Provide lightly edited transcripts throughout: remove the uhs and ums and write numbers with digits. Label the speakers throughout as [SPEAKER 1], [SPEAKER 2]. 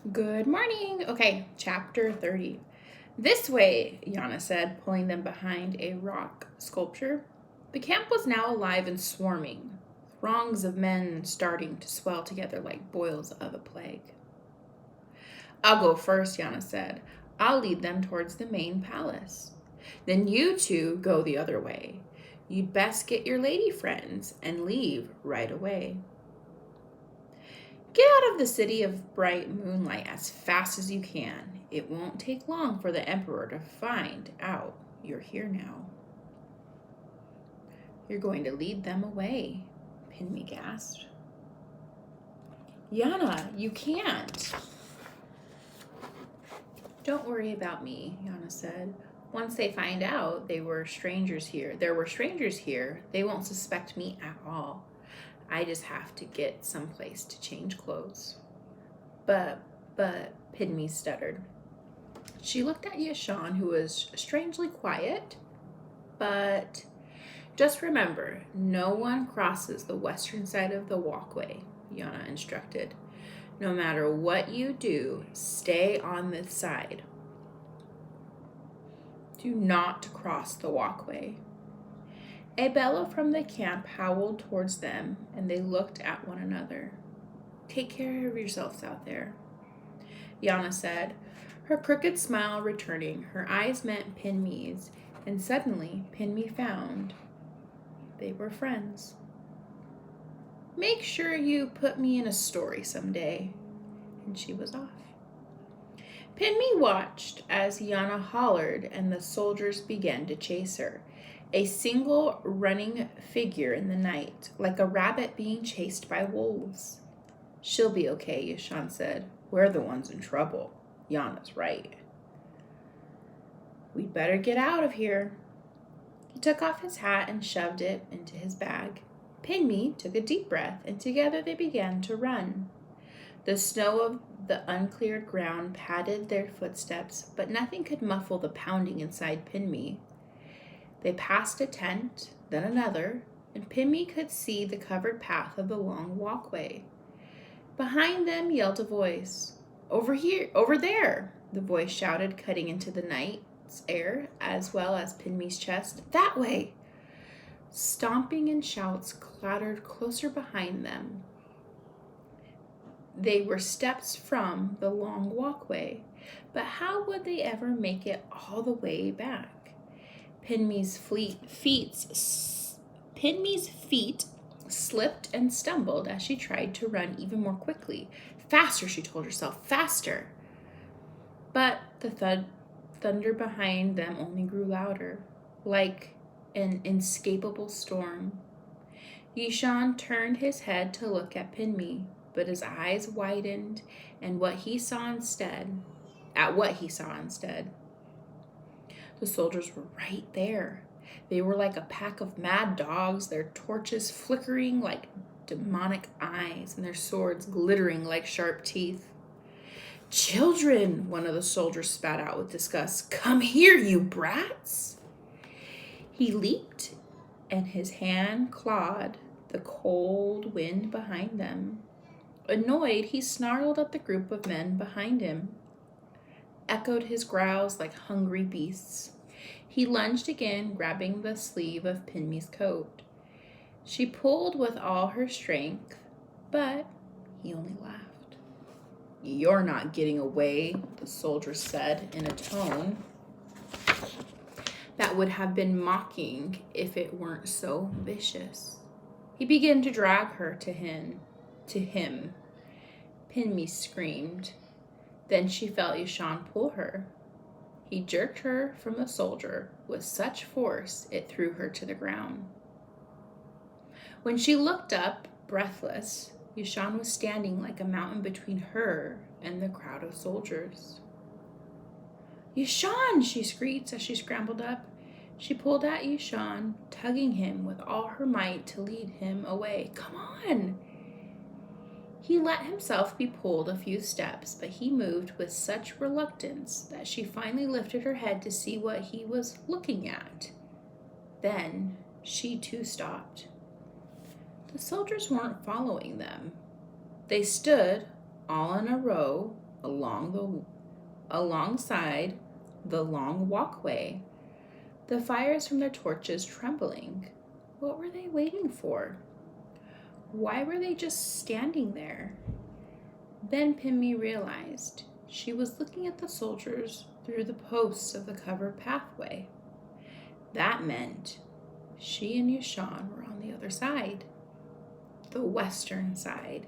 [SPEAKER 1] Good morning. Okay, chapter 30. This way, Yana said, pulling them behind a rock sculpture. The camp was now alive and swarming, throngs of men starting to swell together like boils of a plague. I'll go first, Yana said. I'll lead them towards the main palace. Then you two go the other way. You'd best get your lady friends and leave right away. Get out of the city of bright moonlight as fast as you can. It won't take long for the Emperor to find out you're here now. You're going to lead them away, Pinmi gasped. Yana, you can't. Don't worry about me, Yana said. Once they find out there were strangers here, they won't suspect me at all. I just have to get someplace to change clothes. But, Pinmi stuttered. She looked at Yashan, who was strangely quiet, but just remember, no one crosses the western side of the walkway, Yana instructed. No matter what you do, stay on this side. Do not cross the walkway. A bellow from the camp howled towards them, and they looked at one another. Take care of yourselves out there, Yana said, her crooked smile returning. Her eyes met Pinmi's, and suddenly Pinmi found they were friends. Make sure you put me in a story someday. And she was off. Pinmi watched as Yana hollered and the soldiers began to chase her. A single running figure in the night, like a rabbit being chased by wolves. She'll be okay, Yashan said. We're the ones in trouble. Yana's right. We'd better get out of here. He took off his hat and shoved it into his bag. Pinmi took a deep breath, and together they began to run. The snow of the uncleared ground padded their footsteps, but nothing could muffle the pounding inside Pinmi. They passed a tent, then another, and Pinmi could see the covered path of the long walkway. Behind them yelled a voice. Over here, over there, the voice shouted, cutting into the night's air as well as Pinmi's chest. That way! Stomping and shouts clattered closer behind them. They were steps from the long walkway, but how would they ever make it all the way back? Pinmi's feet slipped and stumbled as she tried to run even more quickly. Faster, she told herself, faster. But the thunder behind them only grew louder, like an inescapable storm. Yishan turned his head to look at Pinmi, but his eyes widened at what he saw instead. The soldiers were right there. They were like a pack of mad dogs, their torches flickering like demonic eyes and their swords glittering like sharp teeth. Children, one of the soldiers spat out with disgust. Come here, you brats! He leaped, and his hand clawed the cold wind behind them. Annoyed, he snarled at the group of men behind him. Echoed his growls like hungry beasts. He lunged again, grabbing the sleeve of Pinmi's coat. She pulled with all her strength, but he only laughed. You're not getting away, the soldier said in a tone that would have been mocking if it weren't so vicious. He began to drag her to him. Pinmi screamed. Then she felt Yashan pull her. He jerked her from the soldier with such force it threw her to the ground. When she looked up, breathless, Yashan was standing like a mountain between her and the crowd of soldiers. Yashan, she screeched as she scrambled up. She pulled at Yashan, tugging him with all her might to lead him away. Come on! He let himself be pulled a few steps, but he moved with such reluctance that she finally lifted her head to see what he was looking at. Then she too stopped. The soldiers weren't following them. They stood all in a row, alongside the long walkway, the fires from their torches trembling. What were they waiting for? Why were they just standing there? Then Pimmy realized she was looking at the soldiers through the posts of the covered pathway. That meant she and Yashan were on the other side, the western side.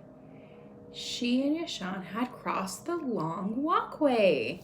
[SPEAKER 1] She and Yashan had crossed the long walkway.